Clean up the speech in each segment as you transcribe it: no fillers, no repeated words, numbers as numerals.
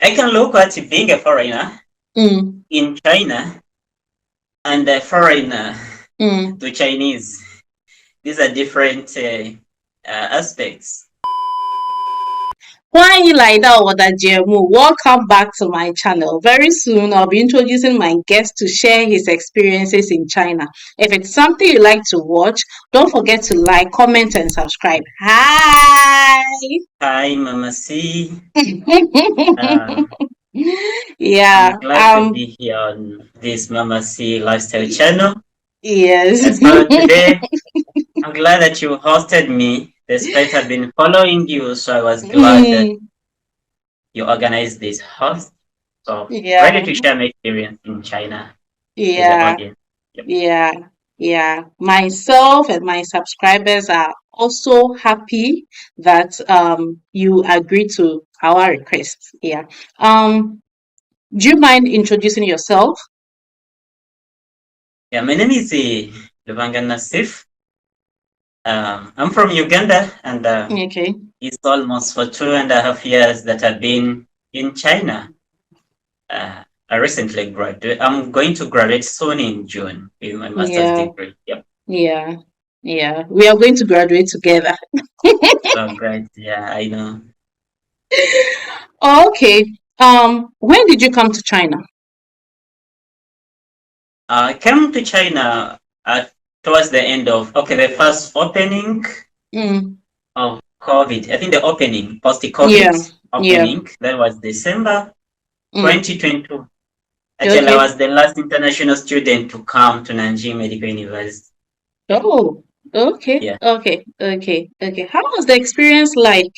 I can look at being a foreigner Mm, in China and a foreigner mm. to Chinese. These are different aspects. Nwanyi like that Jemu, welcome back to my channel. Very soon I'll be introducing my guest to share his experiences in China. If it's something you like to watch, don't forget to like, comment and subscribe. Hi! Hi, Mama C. Uh, Yeah, I'm glad to be here on this Mama C lifestyle channel. yes. And so today, I'm glad that you hosted me, despite I've been following you. So I was glad that Mm, you organized this host. So ready yeah, to share my experience in China with the yeah. audience. Yep. Yeah, yeah. Myself and my subscribers are also happy that you agree to our request. Yeah. Um, do you mind introducing yourself? Yeah, my name is Ugandan Nasif. I'm from Uganda, and Okay. it's almost for 2.5 years that I've been in China. I recently graduated. I'm going to graduate soon in June with my master's Yeah, degree. Yep. yeah, yeah. We are going to graduate together. Oh, great. Yeah, I know. Okay. When did you come to China? I came to China towards the end of, okay, the first opening Mm, of COVID. I think the opening, post yeah, COVID yeah. opening, that was December Mm, 2022. Actually, I okay. was the last international student to come to Nanjing Medical University. Oh, okay, Yeah. okay, okay, okay. How was the experience like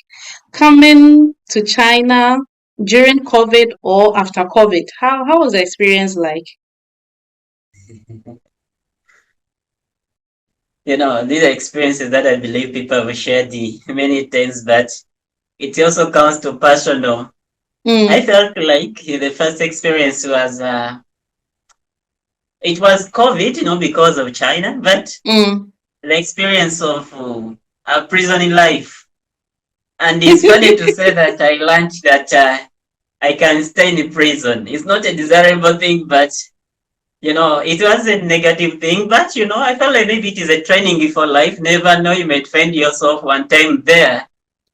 coming to China during COVID or after COVID? How was the experience like? These are experiences that I believe people have shared many times, but it also comes to personal. I Mm, felt like the first experience was it was COVID, because of China, but mm. the experience of prison in life. And it's funny to say that I learned that I can stay in prison. It's not a desirable thing, but it was a negative thing. But I felt like maybe it is a training for life. Never know, you might find yourself one time there,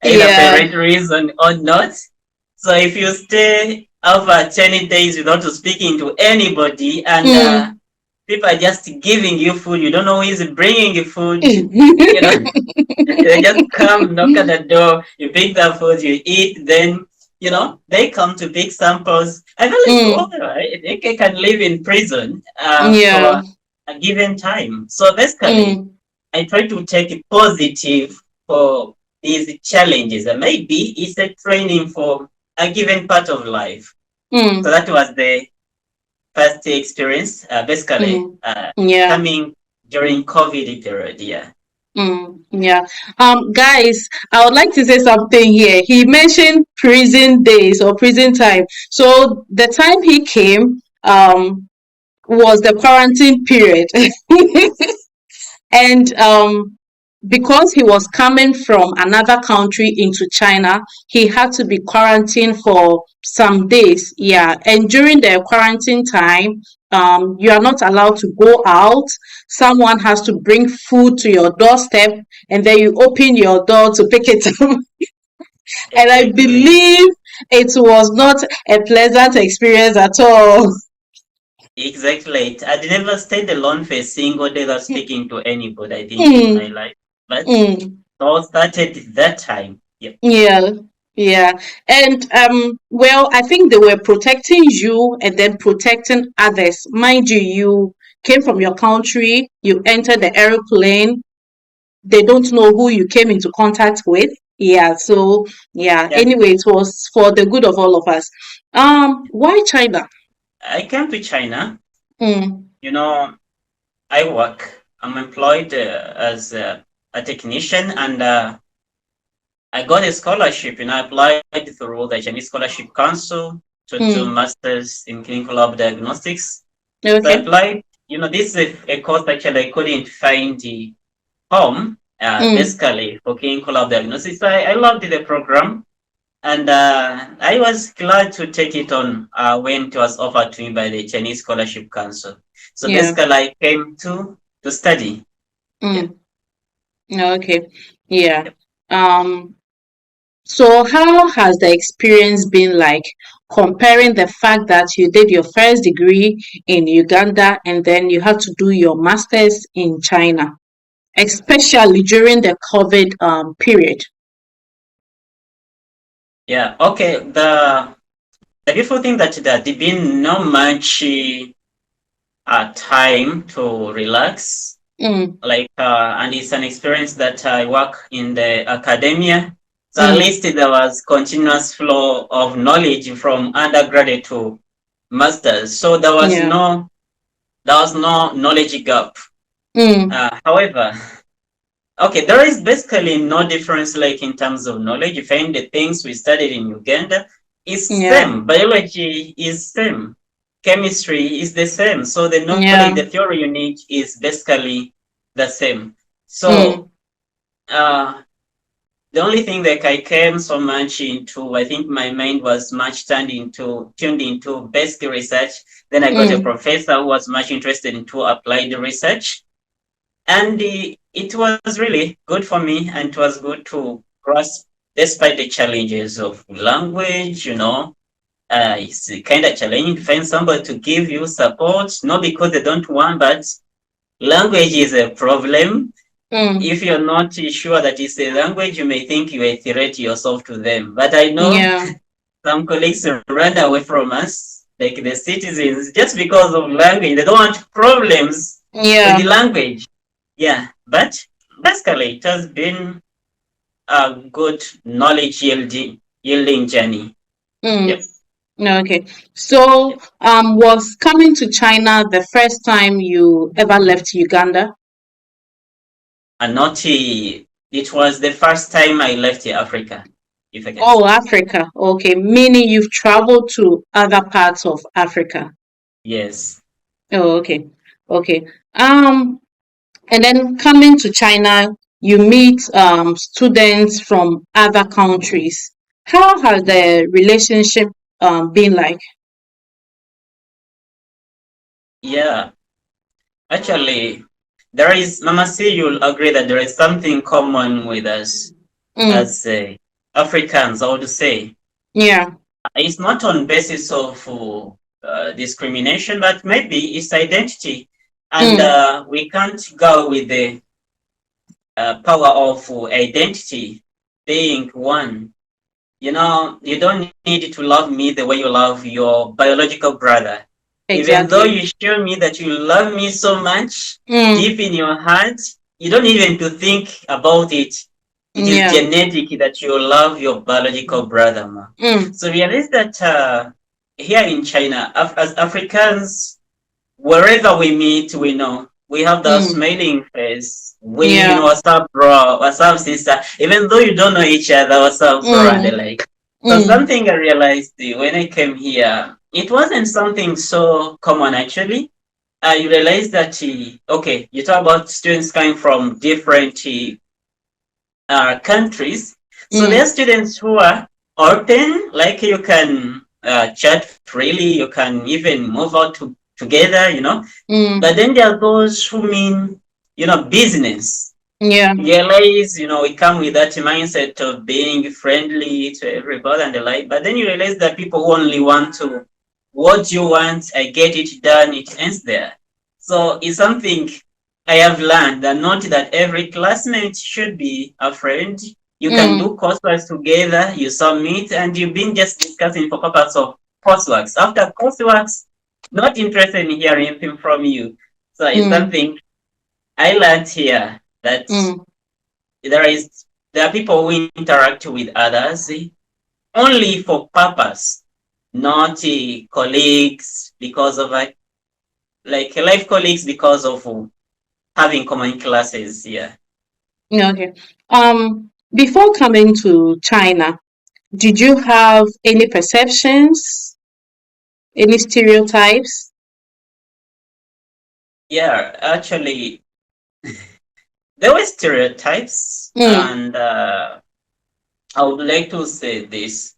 either for Yeah. right reason or not. So if you stay over 10 days without speaking to anybody, and Mm. people are just giving you food, you don't know who is bringing you food, you know. They just come, knock at the door, you pick the food, you eat, then they come to pick samples. I feel like, Mm. oh, I think I can live in prison Yeah. for a given time. So basically, Mm. I try to take it positive for these challenges. And maybe it's a training for a given part of life. So Mm. that was the first experience, basically Mm. Yeah. coming during COVID period. Yeah. Yeah. Guys, I would like to say something here. He mentioned prison days or prison time. So the time he came, was the quarantine period. And because he was coming from another country into China, he had to be quarantined for some days. Yeah. And during the quarantine time, you are not allowed to go out. Someone has to bring food to your doorstep, and then you open your door to pick it up. And I Exactly. believe it was not a pleasant experience at all. Exactly. I'd never stayed alone for a single day without speaking to anybody, I think, in my Mm, life. But mm. it all started that time. Yep. Yeah, yeah. And well, I think they were protecting you and then protecting others. Mind you, you came from your country, you entered the airplane, they don't know who you came into contact with. Yeah, so yeah, Yeah. anyway, it was for the good of all of us. Why China? I came to China. Mm, You know, I work. I'm employed as a technician, and I got a scholarship. I applied through the Chinese Scholarship Council to do mm, masters in clinical lab diagnostics. So I okay. applied. This is a course actually I couldn't find the home, Mm, basically for clinical lab diagnostics. So I loved the program. And I was glad to take it on when it was offered to me by the Chinese Scholarship Council. So Yeah. basically, I came to study. Yeah. Mm. Okay. Yeah. Yep. Um, so how has the experience been like comparing the fact that you did your first degree in Uganda and then you had to do your master's in China, especially during the COVID period? Yeah. Okay. The beautiful thing that there been no much time to relax. Mm, And it's an experience that I work in the academia. So at mm, least there was continuous flow of knowledge from undergraduate to masters. So yeah. there was no knowledge gap. Mm, However, okay, there is basically no difference like in terms of knowledge. You find the things we studied in Uganda is yeah. same. Biology is same. Chemistry is the same. So the knowledge, Yeah. the theory you need is basically the same. So Mm, uh, the only thing that I came so much into, I think my mind was much tuned into basic research. Then I got a mm, professor who was much interested into applied research. And it was really good for me, and it was good to grasp despite the challenges of language. It's kind of challenging to find somebody to give you support, not because they don't want, but language is a problem. mm, If you're not sure that it's a language, you may think you threat yourself to them. But I know yeah. some colleagues run away from us, like the citizens, just because of language. They don't want problems with Yeah. the language. Yeah, but basically, it has been a good knowledge yielding journey. Mm, Yep. okay. So, Yep. was coming to China the first time you ever left Uganda? And not it was the first time I left Africa, if I can Oh, say. Africa. Okay. Meaning you've traveled to other parts of Africa. Yes. Oh, okay. Okay. Um, and then coming to China, you meet students from other countries. How has the relationship been like? Yeah. Actually, there is, Mama C, you'll agree that there is something common with us Mm, as Africans, I would say. yeah. It's not on basis of discrimination, but maybe it's identity. And Mm, we can't go with the power of identity being one. You don't need to love me the way you love your biological brother. Even though exactly. you show me that you love me so much, Mm, deep in your heart, you don't even to think about it. It is yeah. genetic that you love your biological brother, ma. Mm, So realize that here in China, as Africans, wherever we meet, we know we have the mm, smiling face, waving, yeah. "What's up, bro? What's up, sister?" Even though you don't know each other, "What's up, bro?" And the Mm, like. So mm, something I realized when I came here, it wasn't something so common actually. You realize that okay, you talk about students coming from different countries. So there are mm, students who are open, like you can chat freely, you can even move out together. But mm, then there are those who mean, business. yeah. Realize, we come with that mindset of being friendly to everybody and the like. But then you realize that people who only want to, what you want, I get it done, it ends there. So it's something I have learned that not that every classmate should be a friend. You can Mm, do coursework together, you submit, and you've been just discussing for purpose of courseworks. After courseworks, not interested in hearing anything from you. So it's mm, something I learned here that mm, there is there are people who interact with others only for purpose, not colleagues because of like life colleagues because of having common classes. Yeah. yeah, okay. Before coming to China, did you have any perceptions, any stereotypes? Yeah, actually, there were stereotypes, Mm, and I would like to say this.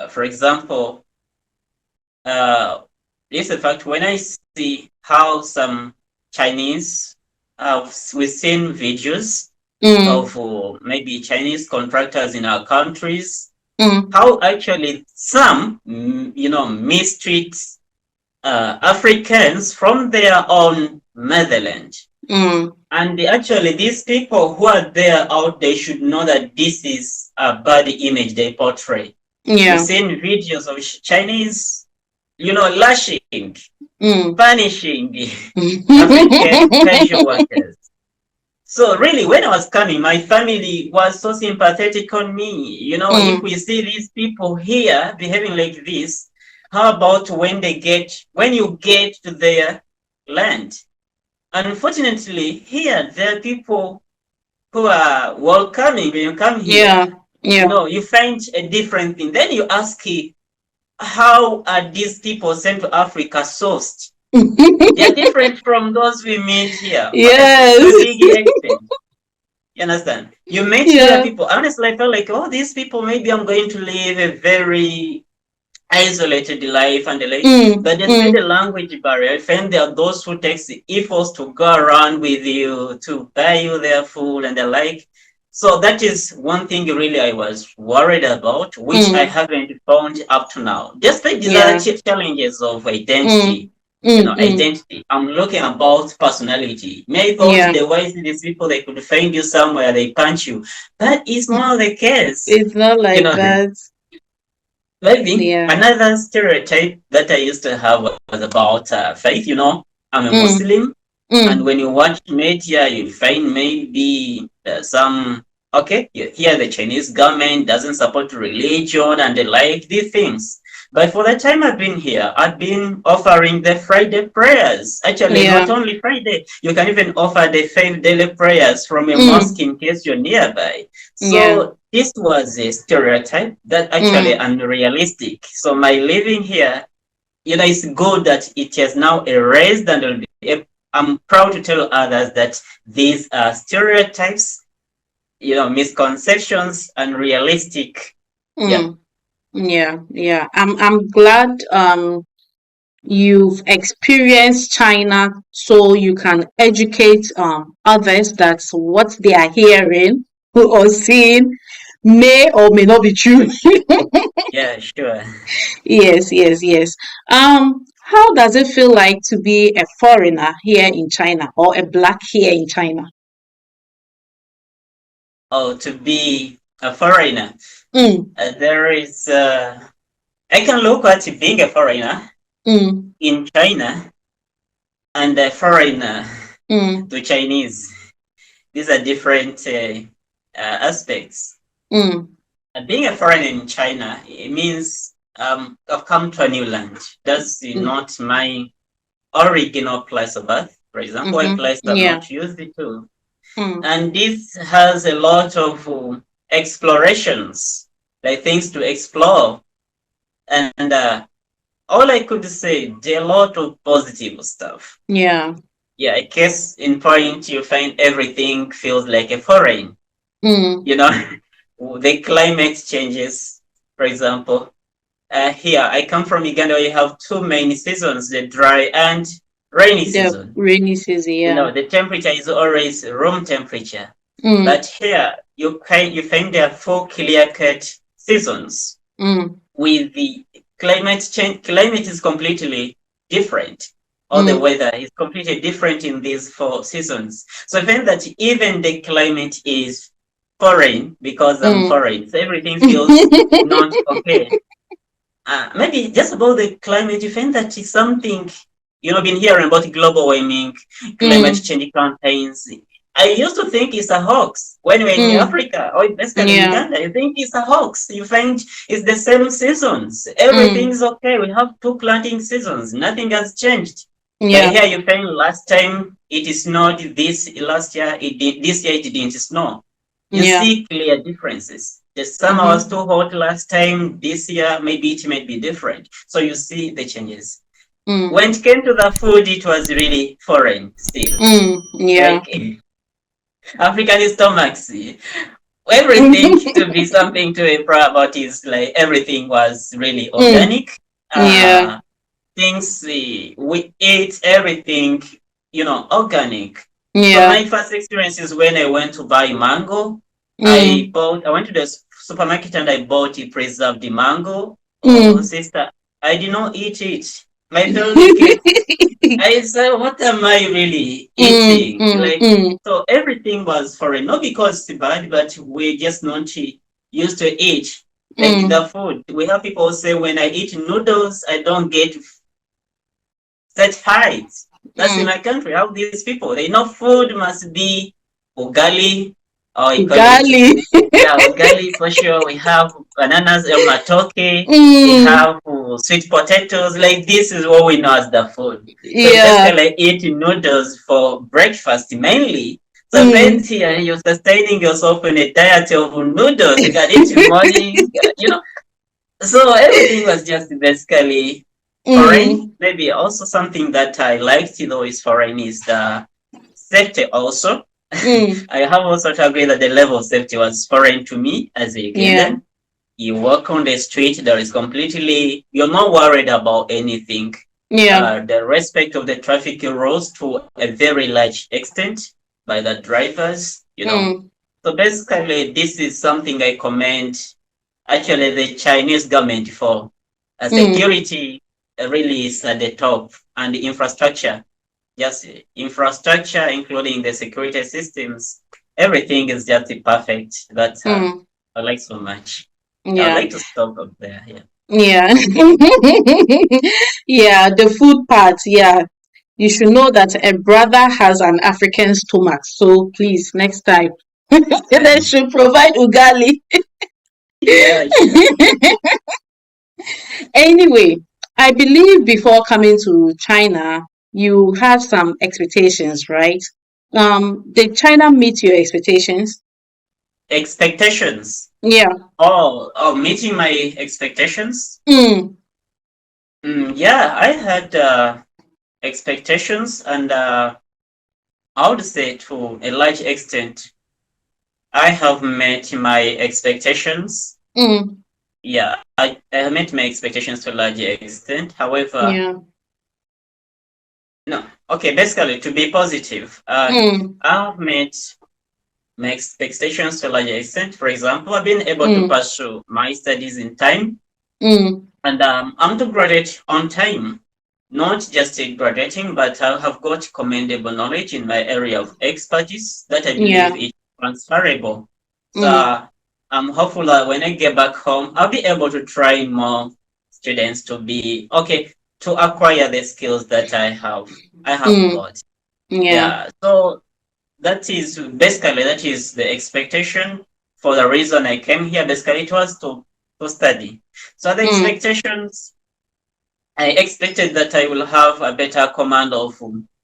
For example, uh, it's a fact when I see how some Chinese, we've seen videos Mm, of maybe Chinese contractors in our countries, mm, how actually some, mistreat Africans from their own motherland. mm. And actually, these people who are there out, they should know that this is a bad image they portray. We've Yeah. seen videos of Chinese, lashing, Mm. punishing African casual workers. So really, when I was coming, my family was so sympathetic on me. If Mm. we see these people here behaving like this, how about when you get to their land? Unfortunately, here there are people who are welcoming. When you come Yeah. here, Yeah. you find a different thing. Then you ask, how are these people sent to Africa sourced? They are different from those we meet here, honestly, to a Yes. big extent. You understand? You meet here Yeah. people. Honestly, I felt like, oh, these people, maybe I'm going to live a very isolated life and the like. Mm. But despite the Mm. language barrier, I find there are those who takes the efforts to go around with you, to buy you their food and the like. So that is one thing really I was worried about, which I Mm. haven't found up to now. Despite these other Yeah. challenges of Mm. identity, Mm. Mm. identity. I'm looking about personality. May thought Yeah. the wise these people they could find you somewhere, they punch you. That is not the case. It's not You like know, that. maybe Yeah. another stereotype that I used to have was about faith. I'm a Mm. Muslim, and Mm. when you watch media, you find maybe some okay, you hear the Chinese government doesn't support religion and they like these things. But for the time I've been here, I've been offering the Friday prayers. Actually, not Yeah. only Friday, you can even offer the 5 daily prayers from a mosque Mm. in case you're nearby. Yeah. So this was a stereotype that actually Mm. unrealistic. So my living here, it's good that it has now erased and I'm proud to tell others that these are stereotypes, misconceptions, unrealistic. Yeah, Mm. Yeah. Yeah. I'm glad you've experienced China so you can educate others that what they are hearing or seeing may or may not be true. yeah, sure. Yes, yes, yes. How does it feel like to be a foreigner here in China or a black here in China? Oh, to be a foreigner, Mm, there is. I can look at being a foreigner mm, in China and a foreigner mm, to Chinese. These are different aspects. mm, Being a foreigner in China, it means I've come to a new land. That's mm, not my original place of birth. For example, a mm-hmm. place I'm Yeah. not used to. Mm, And this has a lot of explorations, like things to explore. And all I could say, there are a lot of positive stuff. yeah. Yeah, I guess in point, you find everything feels like a foreign. Mm, You know, the climate changes, for example. Here, I come from Uganda, where you have two main seasons, the dry and rainy the season. rainy season, yeah. The temperature is always room temperature. Mm, But here, you find there are four clear-cut seasons mm, with the climate change. Climate is completely different. Or the mm, weather is completely different in these four seasons. So I find that even the climate is foreign because I'm mm. foreign. So everything feels not okay. Maybe just about the climate, you find that it's something, been hearing about global warming, climate Mm, change campaigns. I used to think it's a hoax. When we're in mm, Africa or basically in yeah. Uganda, you think it's a hoax. You find it's the same seasons. Mm, Everything's okay. We have two planting seasons. Nothing has changed. But yeah. here you find last time it is not this, last year it did, this year it didn't snow. You Yeah. see clear differences. The summer was Mm-hmm. too hot last time. This year, maybe it might be different. So you see the changes. Mm, When it came to the food, it was really foreign still. mm, yeah. Like African stomachs. everything to be something to be proud about is like everything was really Mm, organic. yeah, Uh, things we ate everything, organic. So yeah. my first experience is when I went to buy mango. Mm, I went to the supermarket and I bought a preserved mango. Oh, mm. sister, I did not eat it. My parents became, I said, what am I really Mm, eating? mm, Like, mm, so everything was foreign, not because it's bad, but we just not used to eat. Like mm, the food. We have people say, when I eat noodles, I don't get such heights. That's in mm. my country. How these people, they know food must be ugali, or you call it, Ugali. yeah, ugali for sure. We have bananas, matoke. We Mm, have sweet potatoes. Like this is what we know as the food. So you yeah. basically eat noodles for breakfast mainly. So Mm. based here, you're sustaining yourself in a diet of noodles. You can eat in morning, so everything was just basically foreign. Mm, Maybe also something that I liked, is foreign is the safety also. mm. I have also to agree that the level of safety was foreign to me as a Yeah, Ugandan. You walk on the street, there is completely, you're not worried about anything. yeah. The respect of the traffic rules to a very large extent by the drivers. Mm, So basically, this is something I commend actually the Chinese government for. mm. Security really is at the top, and the infrastructure, just infrastructure, including the security systems, everything is just perfect. That Mm, I like so much. I'd yeah, like to stop up there. Yeah. yeah. Yeah, the food part, yeah. You should know that a brother has an African stomach. So please, next time, they Um, should provide ugali. yeah, sure. Anyway, I believe before coming to China, you had some expectations, right? Did China meet your expectations? Expectations. Yeah. Oh, meeting my expectations. Mm, Yeah, I had expectations, and I would say to a large extent, I have met my expectations. mm, Yeah, I have met my expectations to a large extent. However, yeah. no, okay, basically, to be positive, Mm, I've met my expectations to a large extent. For example, I've been able to mm, pursue my studies in time, mm, and I'm to graduate on time. Not just graduating, but I have got commendable knowledge in my area of expertise that I believe yeah. is transferable. Mm, So I'm hopeful that when I get back home, I'll be able to train more students to be okay to acquire the skills that I have mm, got. yeah. Yeah. So that is the expectation for the reason I came here. Basically, it was to study. So the Mm, expectations I expected that I will have a better command of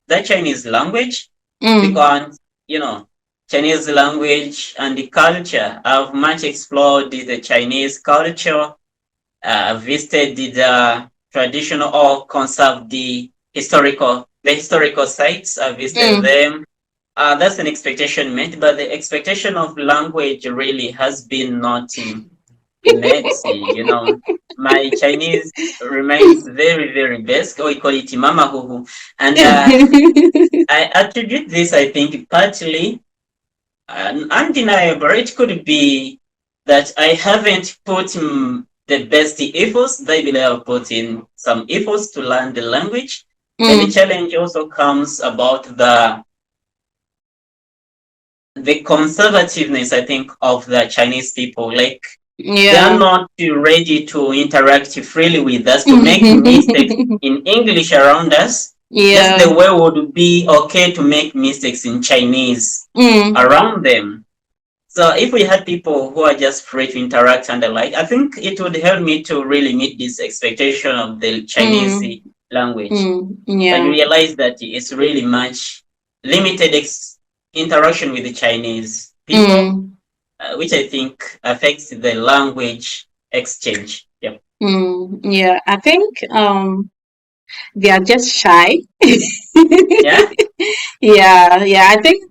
the Chinese language mm, because, you know, Chinese language and the culture. I've much explored the Chinese culture, visited the traditional or conserved the historical sites. I visited mm. them. That's an expectation met, but the expectation of language really has been not met. My Chinese remains very, very basic. We call it mama huhu. And I attribute this, I think, partly undeniable. It could be that I haven't put the best efforts. They believe I've put in some efforts to learn the language. Then the Mm, challenge also comes about the conservativeness, I think, of the Chinese people. Like they are yeah. not ready to interact freely with us, to make mistakes in English around us, just Yeah. the way would be okay to make mistakes in Chinese Mm, around them. So if we had people who are just free to interact and the like, I think it would help me to really meet this expectation of the Chinese mm, language. But you yeah. realize that it's really much limited interaction with the Chinese people, Mm, which I think affects the language exchange. Yep. yeah. I think they are just shy. Yeah. Yeah, yeah. I think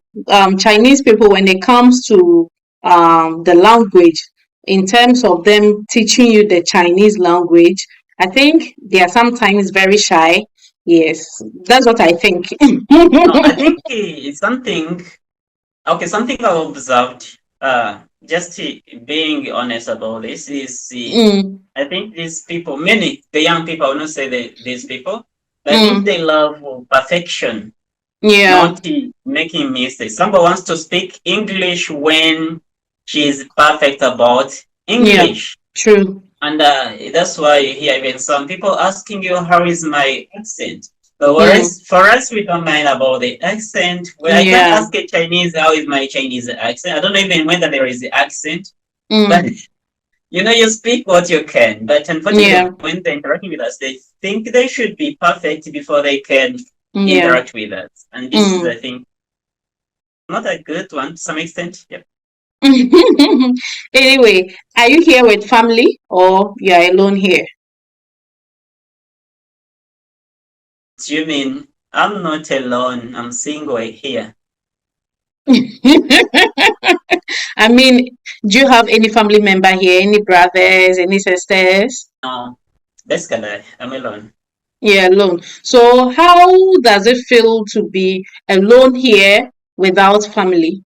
Chinese people when it comes to the language, in terms of them teaching you the Chinese language. I think they are sometimes very shy. Yes, that's what I think. No, I think it's something. Okay, something I observed. Just being honest about this is, Mm, I think these people, many the young people, I will not say these people, but I think mm, they love perfection, yeah, not making mistakes. Somebody wants to speak English when she is perfect about yeah, English. true. And that's why you hear even some people asking you, how is my accent? But Mm, whereas for us, we don't mind about the accent. Well, I can't yeah, ask a Chinese, how is my Chinese accent? I don't know even whether there is the accent. But, mm, you speak what you can. But unfortunately, yeah, when they're interacting with us, they think they should be perfect before they can yeah. interact with us. And this is, I Mm. think, not a good one to some extent. Yep. Anyway, are you here with family or you are alone here? You mean I'm not alone, I'm single here. I mean, do you have any family member here? Any brothers, any sisters? No, basically, I'm alone. Yeah, alone. So, how does it feel to be alone here without family?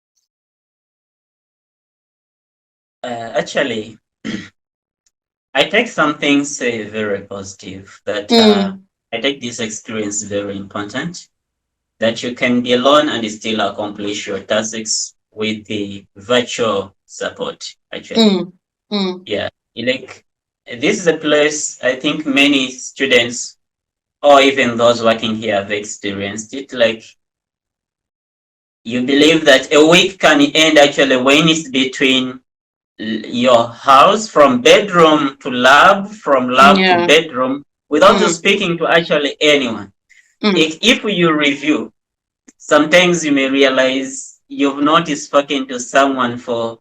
Actually, I take some things very positive. That Mm, I take this experience very important. That you can be alone and still accomplish your tasks with the virtual support. Actually, mm, mm, yeah. Like this is a place I think many students or even those working here have experienced it. Like you believe that a week can end actually when it's between your house from bedroom to lab, from lab to yeah, bedroom, without mm, speaking to actually anyone. mm, If you review, sometimes you may realize you've not spoken to someone for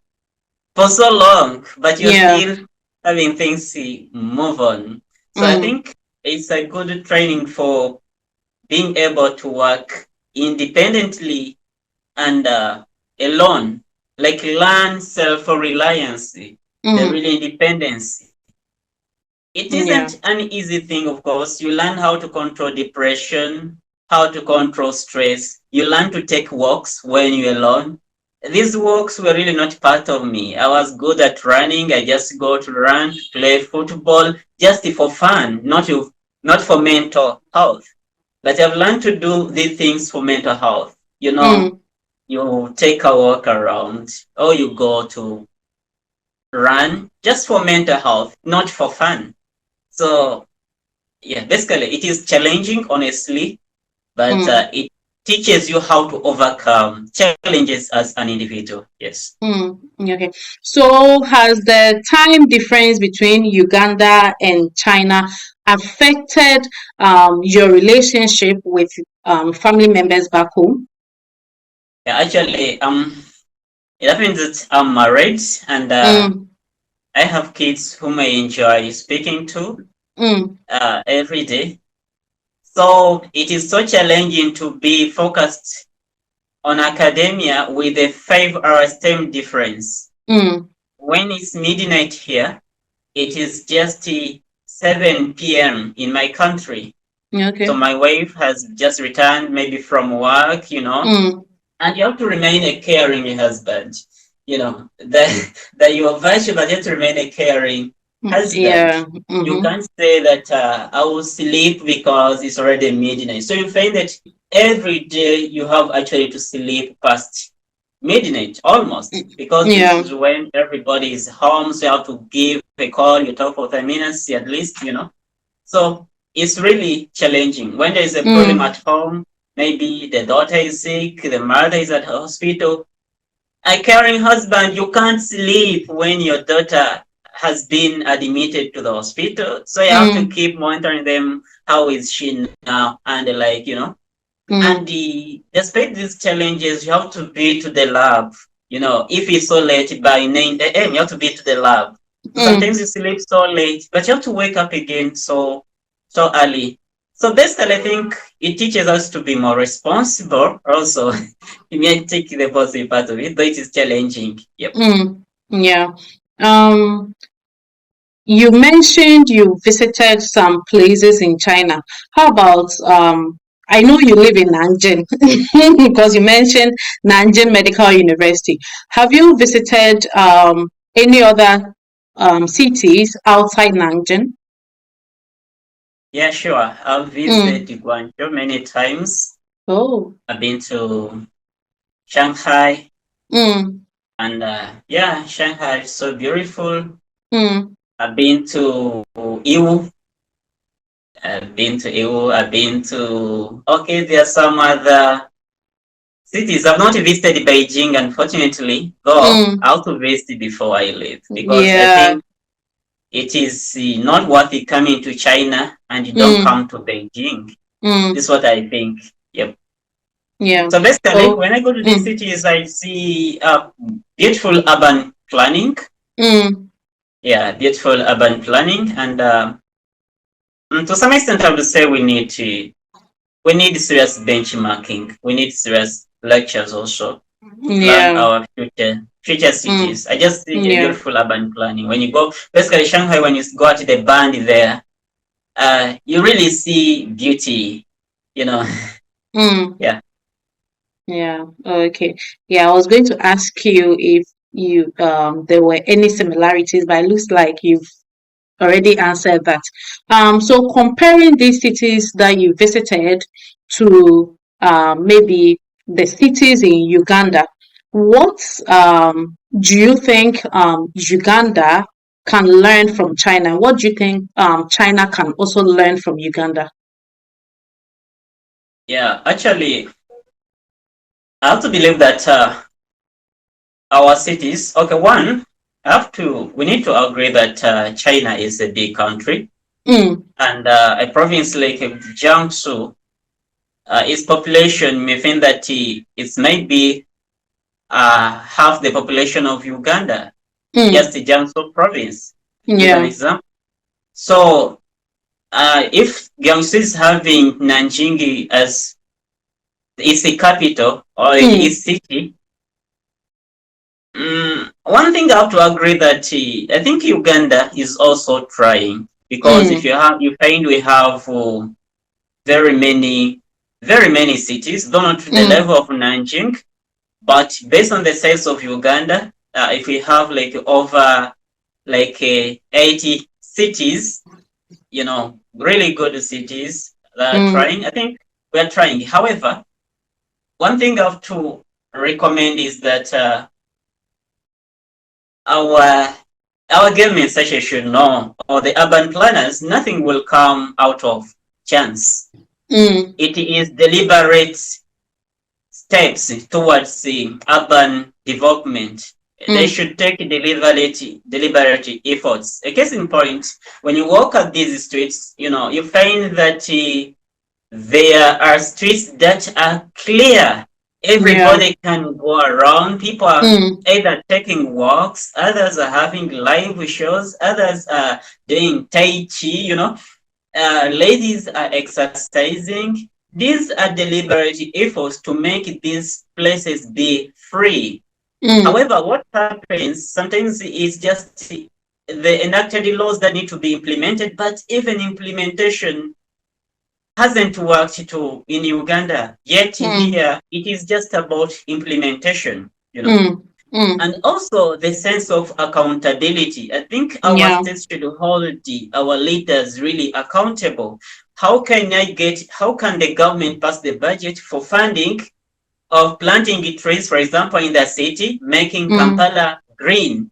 so long, but you're yeah, still having things to move on. So I mm, think it's a good training for being able to work independently and alone, like learn self-reliance, the mm, real independence. It yeah, isn't an easy thing, of course. You learn how to control depression, how to control stress. You learn to take walks when you're alone. These walks were really not part of me. I was good at running. I just go to run, to play football, just for fun, not for mental health. But I've learned to do these things for mental health. mm, You take a walk around or you go to run just for mental health, not for fun. So, yeah, basically, it is challenging, honestly, but mm. it teaches you how to overcome challenges as an individual. Yes. Mm, okay. So has the time difference between Uganda and China affected your relationship with family members back home? Yeah, actually, that means that I'm married and Mm, I have kids whom I enjoy speaking to mm, every day. So it is so challenging to be focused on academia with a 5 hour time difference. mm. When it's midnight here, it is just 7 p.m. in my country. So Okay. my wife has just returned maybe from work, Mm, and you have to remain a caring husband. That you are virtual, but you have to remain a caring husband. yeah. You Mm-hmm. can't say that I will sleep because it's already midnight. So you find that every day you have actually to sleep past midnight almost because this Yeah. is when everybody is home. So you have to give a call, you talk for 5 minutes at least. So it's really challenging. When there is a problem Mm, at home, maybe the daughter is sick, the mother is at hospital. A caring husband, you can't sleep when your daughter has been admitted to the hospital. So you have to mm, keep monitoring them. How is she now? And and mm, despite these challenges, you have to be to the lab. If it's so late by 9 a.m., you have to be to the lab. So sometimes mm, you sleep so late, but you have to wake up again so early So basically, I think it teaches us to be more responsible. Also, you may take the positive part of it, though it is challenging. Yep. Mm, yeah. Um, you mentioned you visited some places in China. How about I know you live in Nanjing because you mentioned Nanjing Medical University. Have you visited any other cities outside Nanjing? Yeah, sure. I've Mm. visited Guangzhou many times. Oh. I've been to Shanghai, Mm. and yeah, Shanghai is so beautiful. Mm. I've been to Iwu. I've been to Iwu. I've been to. Okay, there are some other cities. I've not visited Beijing, unfortunately, though Mm. I also visited before I leave because I Yeah. think it is not worth it coming to China and you don't Mm. come to Beijing. This is Mm. what I think. Yep. Yeah. So basically, Oh. when I go to these Mm. cities, I see beautiful urban planning. Mm. Yeah, beautiful urban planning, and to some extent, I would say we need serious benchmarking. We need serious lectures also to plan Yeah. our future Mm. cities. I just see a Yeah. beautiful urban planning. When you go, basically Shanghai, when you go out to the band there, you really see beauty. You know, Mm. yeah. Yeah. Okay. Yeah, I was going to ask you if you there were any similarities, but it looks like you've already answered that. So comparing these cities that you visited to maybe the cities in Uganda, what do you think Uganda can learn from China? What do you think China can also learn from Uganda? Yeah, actually, I have to believe that our cities. Okay, one, we need to agree that China is a big country, Mm, and a province like Jiangsu, its population may think that it's maybe half the population of Uganda, just mm, the Jiangsu province. Give an yeah. example. So, if Jiangsu is having Nanjing as its capital or Mm, its city, one thing I have to agree that I think Uganda is also trying because if mm, you have, you find we have very many, very many cities, though not to the mm, level of Nanjing, but based on the size of Uganda, if we have like over like 80 cities, really good cities that are mm, trying. I think we are trying. However, one thing I have to recommend is that our our government such should know, or the urban planners, nothing will come out of chance. mm, It is deliberate steps towards the urban development. They mm, should take deliberate efforts. A case in point, when you walk up these streets, you find that there are streets that are clear. yeah. Everybody can go around. People are Mm, either taking walks, others are having live shows, others are doing Tai Chi. Ladies are exercising. These are deliberate efforts to make these places be free. mm, However, what happens sometimes is just the enacted laws that need to be implemented, but even implementation hasn't worked in Uganda. Yet mm, here it is just about implementation. mm, mm, And also the sense of accountability. I think our yeah. states should hold our leaders really accountable. How can the government pass the budget for funding of planting trees, for example, in the city, making Mm. Kampala green?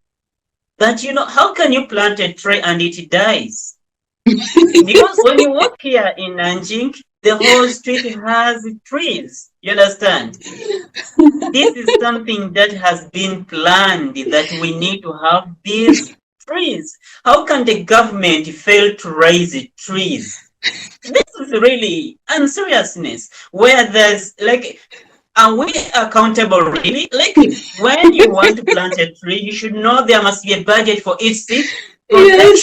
But how can you plant a tree and it dies? Because when you walk here in Nanjing, the whole street has trees. You understand? This is something that has been planned that we need to have these trees. How can the government fail to raise trees? This is really unseriousness. Where there's like, are we accountable really? Like, when you want to plant a tree, you should know there must be a budget for its Yes.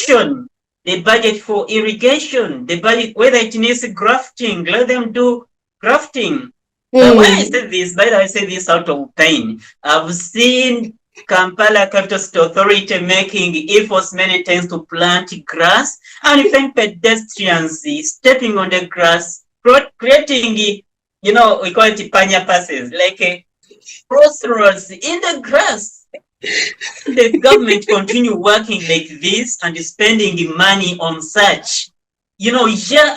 protection. They budget for irrigation. They budget whether it needs grafting. Let them do grafting. But why I Mm. say this, by the way, I say this out of pain. I've seen Kampala Capital City Authority making efforts many times to plant grass, and you find pedestrians stepping on the grass, creating, we call it panya passes, like a crossroads in the grass. The government continue working like this and spending money on such, year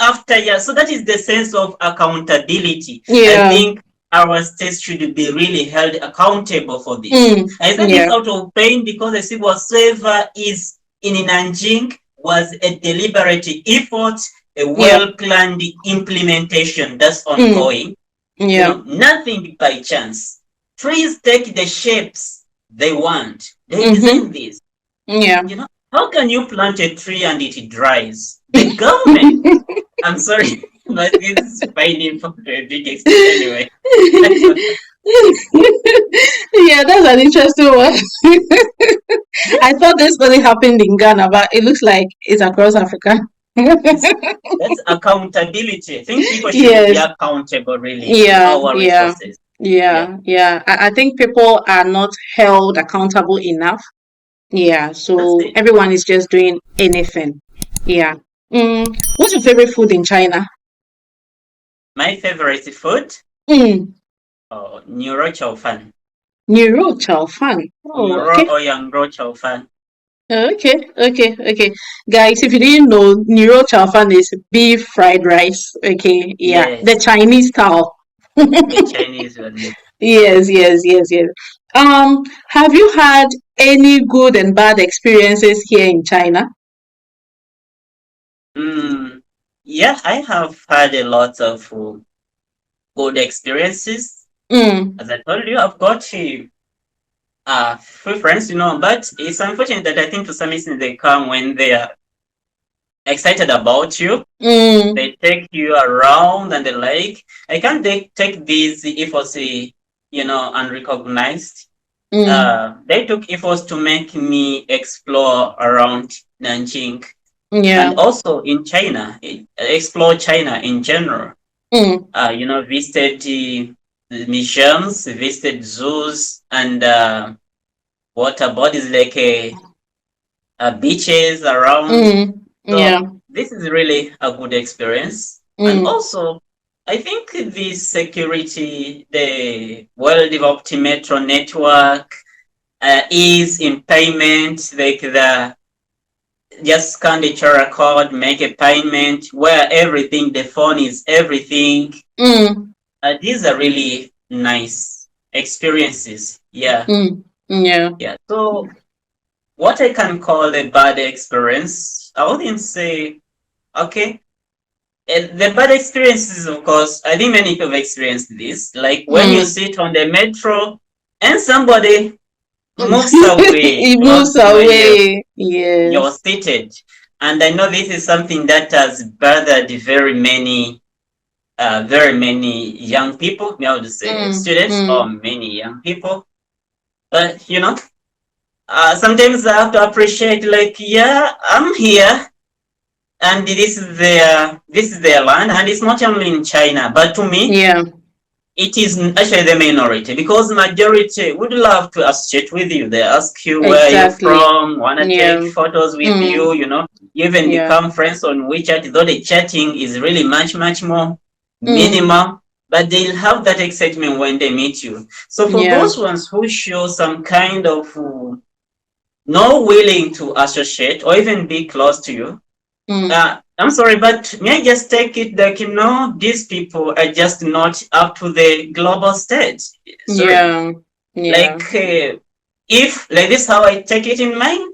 after year. So that is the sense of accountability. I Yeah. think our states should be really held accountable for this. Mm. I say this Yeah. out of pain because I see whatsoever is in Nanjing was a deliberate effort, a Yeah. well-planned implementation that's Mm. ongoing. Yeah. Nothing by chance. Trees take the shapes they want. They Mm-hmm. design this. Yeah. How can you plant a tree and it dries? The government. I'm sorry, but this is finding for a big extent anyway. That's what Yeah, that's an interesting one. I thought this only happened in Ghana, but it looks like it's across Africa. it's, that's accountability. I think people should be Yes. accountable really to Yeah. our Yeah. resources. Yeah, Yeah. Yeah. I think people are not held accountable enough. Yeah. that's So it. everyone is just doing anything. Yeah. What's your favorite food in China? My favorite food, Mm. Neuro Chow Fan. Niro Chow Fan. Oh, Neuro okay. or Yang Chow Fan. Okay, okay, okay. Guys, if you didn't know, Niro Chow Fan is beef fried rice. Okay, yeah, the Yes, Chinese style. the Chinese one. Yes. Yes, yes, yes, yes. Have you had any good and bad experiences here in China? Mm, yeah, I have had a lot of good experiences. Mm, As I told you, I've got few friends, but it's unfortunate that I think to some extent they come when they are excited about you. mm, They take you around and they like. I can't take these efforts, unrecognized. mm, They took efforts to make me explore around Nanjing yeah, and also in China, explore China in general. mm, Visited the museums, visited zoos and water bodies like beaches around. mm, yeah, So this is really a good experience. And mm, also, I think the security, the well-developed metro network, ease in payment, like the just scan the QR code, make a payment, where everything, the phone is everything. mm, These are really nice experiences. Yeah, mm, yeah, yeah. So what I can call a bad experience, I wouldn't say, okay. The bad experiences, of course, I think many people have experienced this. Like when you mm. sit on the metro and somebody moves away It close moves to where away. you're Yes, seated. And I know this is something that has bothered very many young people, I would say mm, students or mm. many young people. But sometimes I have to appreciate, like, yeah, I'm here, and this is their land, and it's not only in China, but to me, Yeah, it is actually the minority because majority would love to associate with you. They ask you where you're exactly. from, wanna take Yeah. photos with Mm, you. You even yeah. become friends on WeChat. Though the chatting is really much much more Mm, minimal, but they'll have that excitement when they meet you. So for yeah. those ones who show some kind of not willing to associate or even be close to you, Mm, I'm sorry, but may I just take it that these people are just not up to the global stage. Sorry, yeah. Yeah. like if like this, how I take it in mind.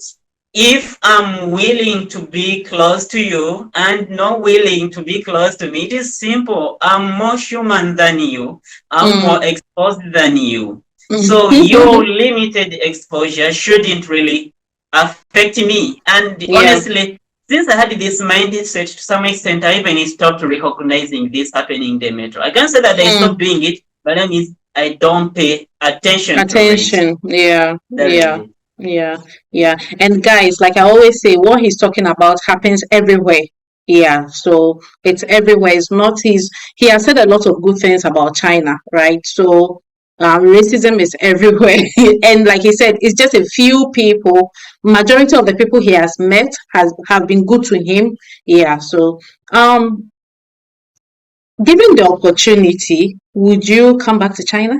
If I'm willing to be close to you and not willing to be close to me, it is simple. I'm more human than you. I'm more Mm, exposed than you. So your mm. limited exposure shouldn't really affect me. And Yeah. honestly, since I had this mindset to some extent, I even stopped recognizing this happening in the metro. I can't say that I stopped Mm. doing it, but that means I don't pay attention to it. Attention. Yeah. That is Yeah. it. Yeah, yeah. And guys, like I always say, what he's talking about happens everywhere. Yeah, so it's everywhere. It's not his, he has said a lot of good things about China, right? So racism is everywhere. And like he said, it's just a few people. Majority of the people he has met has have been good to him. Yeah, so um given the opportunity, would you come back to China?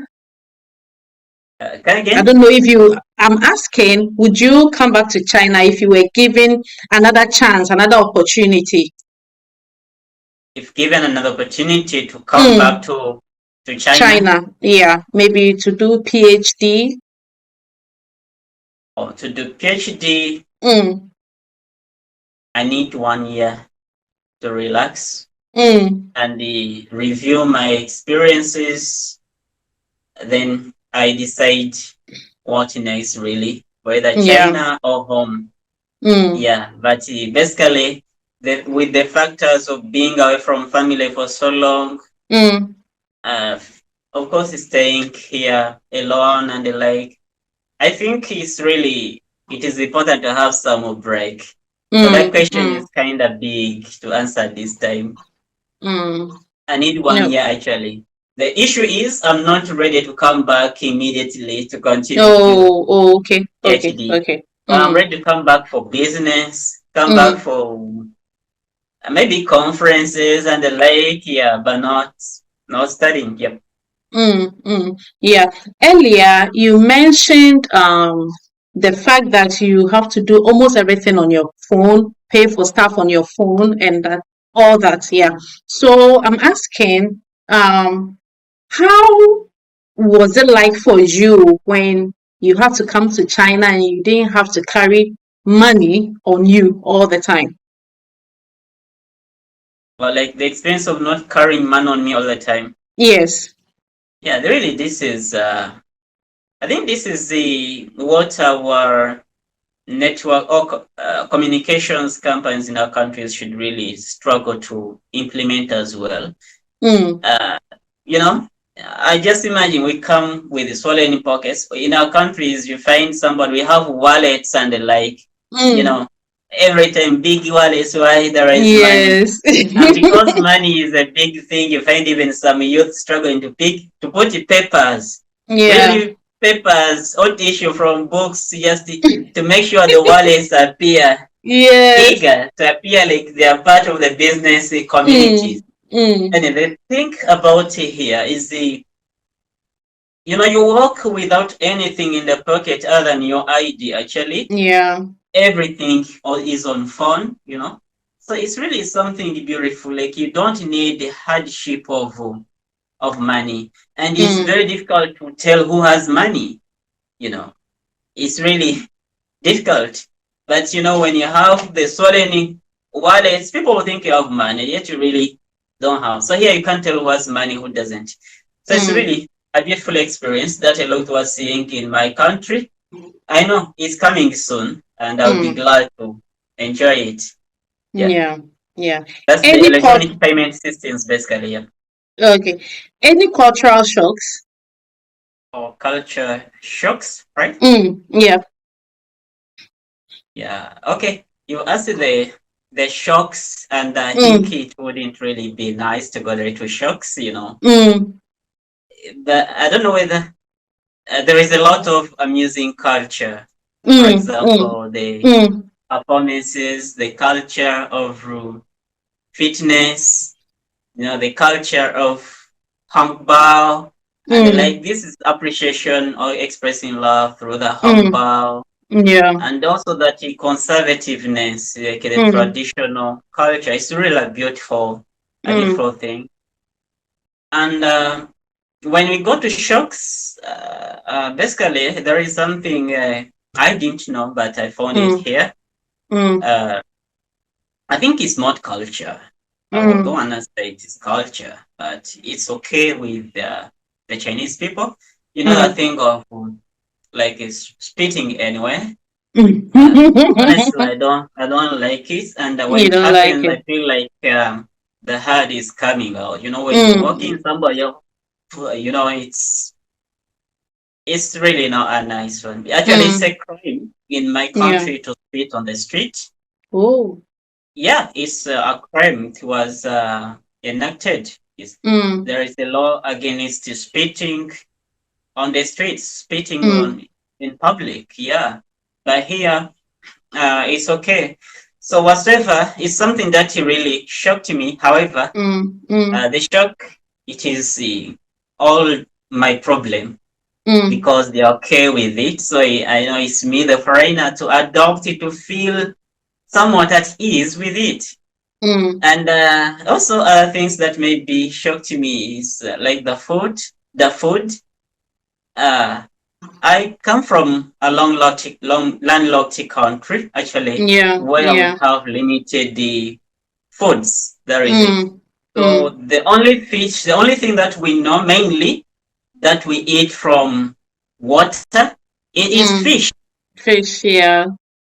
Come I again? don't know if you, I'm asking, would you come back to China if you were given another chance, another opportunity? If given another opportunity to come back Mm, to China China, yeah, maybe to do PhD. or to do PhD, Mm, I need 1 year to relax mm, and review my experiences. Then I decide what next, really, whether yeah, China or home. mm, Yeah, but basically, with the factors of being away from family for so long, mm, uh, of course, staying here alone and the like, I think it is important to have some break. So that mm, question mm, is kind of big to answer this time. mm. I need one No. year actually. The issue is I'm not ready to come back immediately to continue to do Oh, oh, okay, okay, PhD. okay. But I'm Mm, ready to come back for business, come back mm. for maybe conferences and the like, yeah, but not studying. Yep. Yeah. Earlier, you mentioned the fact that you have to do almost everything on your phone, pay for stuff on your phone, and that, all that. Yeah. So I'm asking, how was it like for you when you had to come to China and you didn't have to carry money on you all the time? But like the experience of not carrying money on me all the time. Yes. Yeah, really, this is. I think this is the what our network or communications companies in our countries should really struggle to implement as well. Mm, Uh, you know, I just imagine we come with swollen pockets. In our countries, you find somebody, we have wallets and the like, you mm. know, every time big wallets why there is money. Yes. And because money is a big thing, you find even some youth struggling to put papers, Yeah. really papers, old issue from books, just to make sure the wallets appear Yes. eager, to appear like they are part of the business communities. Mm, mm, And the thing about it here is you walk without anything in the pocket other than your ID. Actually, yeah. everything is on phone. So it's really something beautiful. Like you don't need the hardship of money, and it's Mm, very difficult to tell who has money. You know, it's really difficult. But when you have the solemn wallets, people will think you have money, yet you really don't have. So here you can't tell who has money, who doesn't. So it's mm, really a beautiful experience that a lot was seeing in my country. I know it's coming soon, and I'll be mm. glad to enjoy it. Yeah, Yeah. Yeah. that's the Any cult electronic payment systems basically. Yeah, okay. Any cultural shocks? or culture shocks, right? Yeah. Yeah. Okay. You asked the shocks, and I think Mm, it wouldn't really be nice to go there to shocks. mm, But I don't know whether there is a lot of amusing culture. For mm, mm, example, the mm, performances, the culture of fitness, the culture of hongbao, and mm, like this is appreciation or expressing love through the mm. hongbao, Yeah. and also that the conservativeness, like the Mm, traditional culture, is really a mm, beautiful thing. And when we go to shocks, basically there is something I didn't know, but I found it mm, here. mm, Uh, I think it's not culture. I will go mm, and say it is culture, but it's okay with the Chinese people. You know that mm, thing of like is spitting anywhere. Uh, mm. Honestly, I don't like it, and when You it don't like happens, it. I feel like the heart is coming out. When you're walking Mm, somebody, it's It's really not a nice one. Actually, it's Mm, a crime in my yeah. country to spit on the street. Oh. Yeah, it's a crime. It was enacted. Mm, There is a law against spitting on the streets, spitting mm, on in public. Yeah, but here it's okay. So whatever is something that really shocked me. However, mm, the shock it is all my problem mm, because they're okay with it. So I know it's me, the foreigner, to adopt it to feel somewhat at ease with it. mm, And also things that may be shock to me is like the food. The food. Uh, I come from a long landlocked country, actually, yeah, where we yeah. have limited the foods. There is it. Mm, So mm, the only thing that we know mainly that we eat from water, it is mm. fish. Fish, yeah.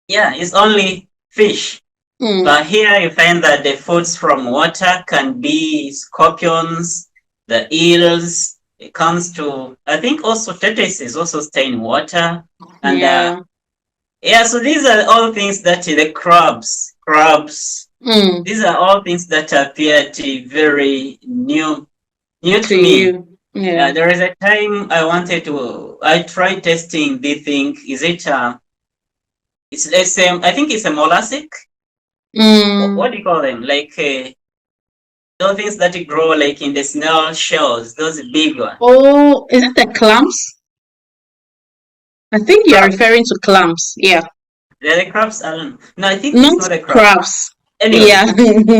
Yeah, it's only fish. Mm, But here you find that the foods from water can be scorpions, the eels. It comes to, I think also tortoises also stay in water. And yeah. yeah, so these are all things that the crabs, Mm, these are all things that appear to very new to to me. you. Yeah. There is a time I tried testing the thing. Is it, I think it's a mollusk. What Mm. do you call them? Like, those things that grow like in the snail shells, those big ones. Oh, is it the clams? I think you're Crabs. referring to clams. Yeah. They're the crabs. I don't know. No, I think it's Not not a crab. crabs. Anyway, Yeah.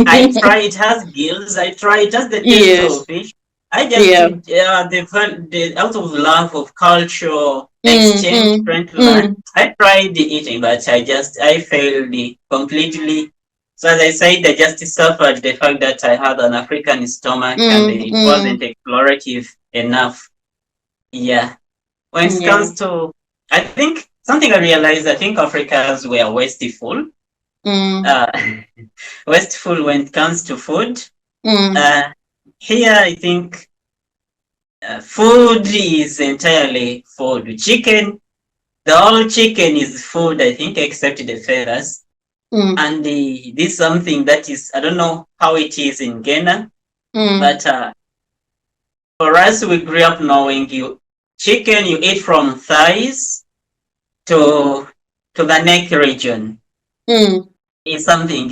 I try. It has gills. I try. It has the taste Yes. of fish. I just Yeah. the out of love of culture Mm, exchange, mm, trying to learn. mm, I tried the eating, but I failed completely. So as I said, I just suffered the fact that I had an African stomach and mm, it wasn't mm. explorative enough. Yeah. When it Yeah. comes to, I think something I realized, I think Africans were wasteful. Mm, Uh, wasteful when it comes to food. mm, Uh, Here, I think food is entirely food. Chicken, the whole chicken is food, I think, except the feathers. mm, And this is something that is, I don't know how it is in Ghana, mm, but for us, we grew up knowing chicken, you eat from thighs to the neck region. mm. Is something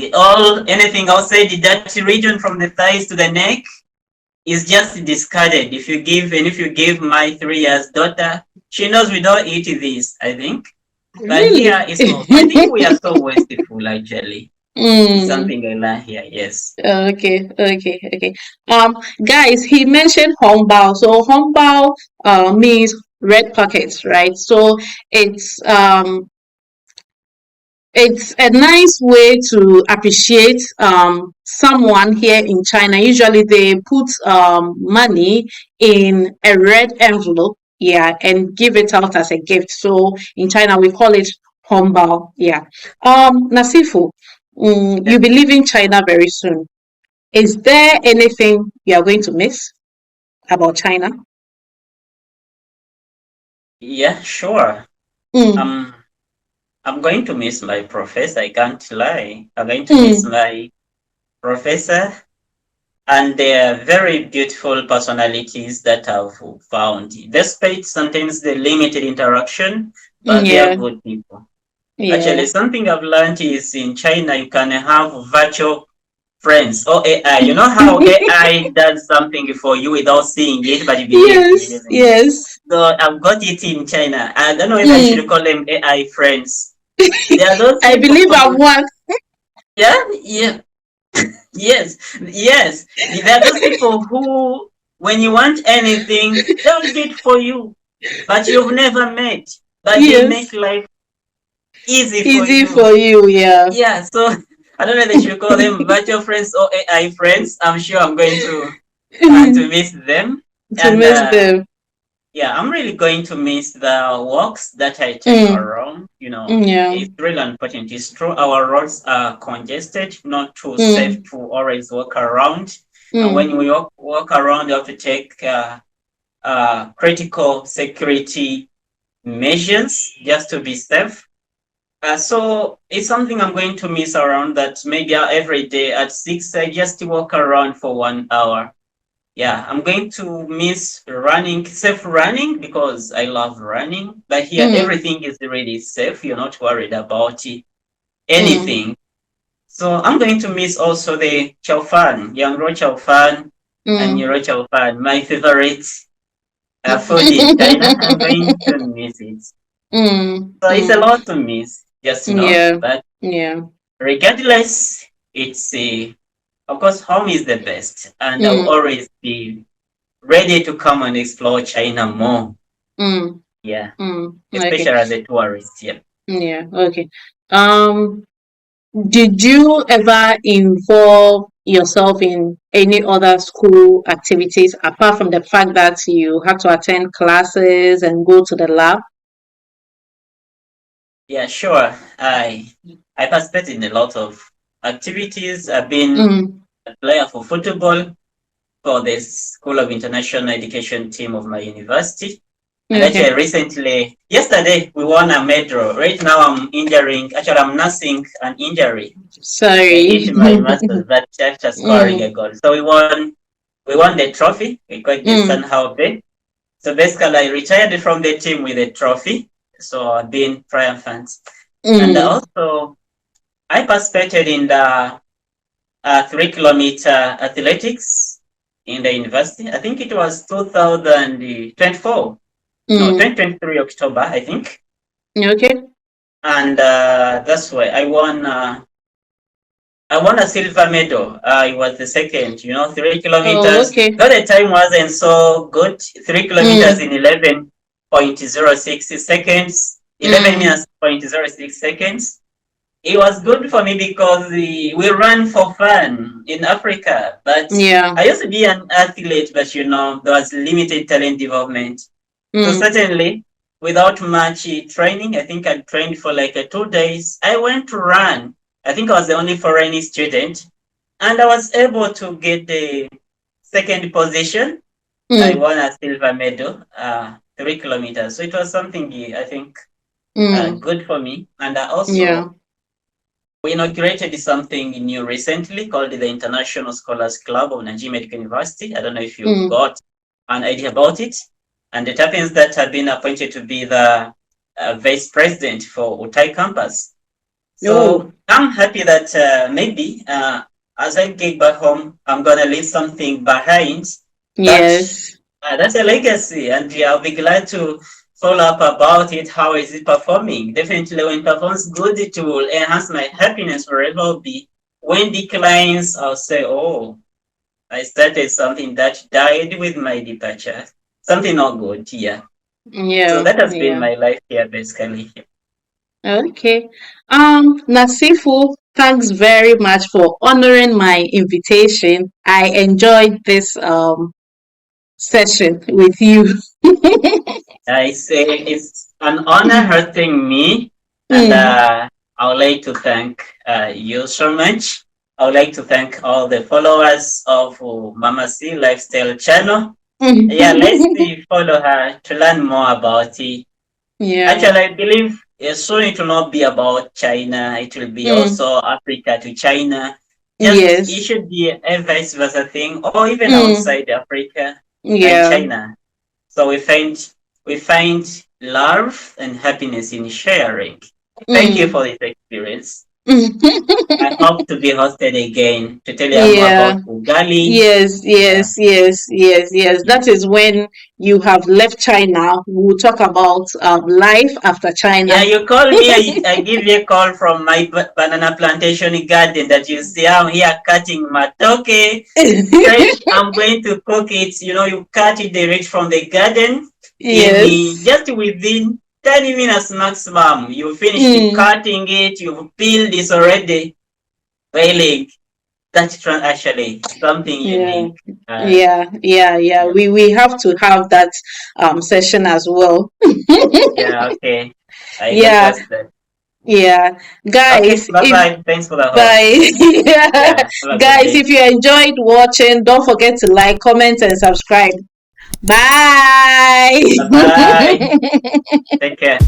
anything outside that region from the thighs to the neck is just discarded. If you give my 3 years daughter, she knows we don't eat this, I think. But here Really? it's not. I think we are so wasteful actually. It's Mm. something I learned here, yes. Okay, okay, okay. Guys, he mentioned hongbao. So hongbao means red pockets, right? So it's um it's a nice way to appreciate someone here in China. Usually they put money in a red envelope, yeah, and give it out as a gift. So in China we call it hongbao, yeah. Nasifu, Yeah, you be leaving China very soon. Is there anything you are going to miss about China? yeah, sure. Mm, Um, I'm going to miss my professor. I can't lie. I'm going to miss mm, my professor and their very beautiful personalities that I've found. Despite sometimes the limited interaction, but they are yeah, good people. Actually, yeah. something I've learned is in China you can have virtual friends or AI. You know how AI does something for you without seeing it, but you believe it, Yes, isn't it? yes. So I've got it in China. I don't know if I should Mm. call them AI friends. There are those I people believe I've who, won. yeah, yeah, yes, yes. There are those people who, when you want anything, they'll do it for you, but you've never met. But they make Yes. life easy for Easy you. for you, yeah. Yeah, so I don't know if they should call them virtual friends or AI friends. I'm sure I'm going to miss them. To And miss them. yeah, I'm really going to miss the walks that I take Mm, around. yeah. It's really unfortunate. It's true our roads are congested, not too safe Mm, to always walk around. And when mm, we walk around, you have to take critical security measures just to be safe. So it's something I'm going to miss around that maybe every day at 6, I just walk around for 1 hour. Yeah, I'm going to miss running, safe running because I love running. But here, Mm. everything is really safe. You're not worried about Mm. anything. So I'm going to miss also the chow fan, Yangro chow fan and Mm. Euro chow fan, my favorite food in China. I'm going to miss it. Mm. So it's a Mm. lot to miss, just Yeah. but Yeah. regardless, it's of course home is the best, and I'll Mm. always be ready to come and explore China more. Mm. Yeah, Mm. especially Okay. as a tourist. Yeah, Yeah. Okay. Um. Did you ever involve yourself in any other school activities apart from the fact that you had to attend classes and go to the lab? yeah, sure. I participated in a lot of activities. I've been Mm. a player for football for the School of International Education team of my university. And actually, Okay. yesterday, we won a medal. Right now, I'm nursing an injury Sorry. in my master's, but after scoring a Mm. goal. So we won the trophy. We got the Mm. Sunhow Bay. So basically, I retired from the team with a trophy. So I've been triumphant. And Mm. also, I participated in the 3 kilometer athletics in the university. I think it was 2024. No, Mm. 2023 October, I think. Okay. And that's why I won a silver medal. I was the second, 3 kilometers. Oh, okay. Though the time wasn't so good, 3 kilometers Mm. in 11.06 seconds, 11 Mm. minutes point 06 seconds. It was good for me because we ran for fun in Africa. But Yeah. I used to be an athlete, but there was limited talent development. So Mm. certainly, without much training, I think I trained for like 2 days. I went to run. I think I was the only foreign student, and I was able to get the second position. I Mm. won a silver medal, 3 kilometers. So it was something I think Mm. good for me. And Yeah. also, we inaugurated something new recently called the International Scholars Club of Najib Medical University. I don't know if you've Mm. got an idea about it. And it happens that I've been appointed to be the vice president for Utai campus. Oh. So I'm happy that maybe as I get back home, I'm going to leave something behind that Yes. that's a legacy, and yeah, I'll be glad to follow up about it. How is it performing? Definitely, when it performs good, it will enhance my happiness wherever I'll be. When declines, I'll say, "Oh, I started something that died with my departure. Something not good." Yeah. So Yeah. that has been Yeah. my life here, basically. Okay. Nasifu, thanks very much for honoring my invitation. I enjoyed this session with you. I say it's an honor hosting me, and Mm. I would like to thank you so much. I would like to thank all the followers of Mama C Lifestyle Channel. Yeah, let's see, follow her to learn more about it. Yeah. Actually, I believe soon it will not be about China. It will be Mm. also Africa to China. Just it Yes. should be a vice versa thing, or even Mm. outside Africa and Yeah. China. So we find love and happiness in sharing. Thank you Mm. for this experience. I hope to be hosted again to tell you more Yeah. about Ugali. Yes, Yeah. yes, yes, yes, yes. Yeah. That is when you have left China. We'll talk about life after Yeah, China. you call me, I give you a call from my banana plantation garden that you see. I'm here cutting matoke. Fresh, I'm going to cook it. You cut it direct from the garden in Yes. just within 10 minutes maximum. You finished Mm. cutting it, you've peeled this already. Really, that's actually something Yeah. unique. Yeah, yeah, yeah. Yeah, We have to have that session as well. yeah, okay. I get Yeah, us that. yeah. Okay, Guys, bye if bye. Thanks for the bye. host. Yeah. Yeah, have a good Guys, day. if you enjoyed watching, don't forget to like, comment, and subscribe. Bye. Bye bye. Take care.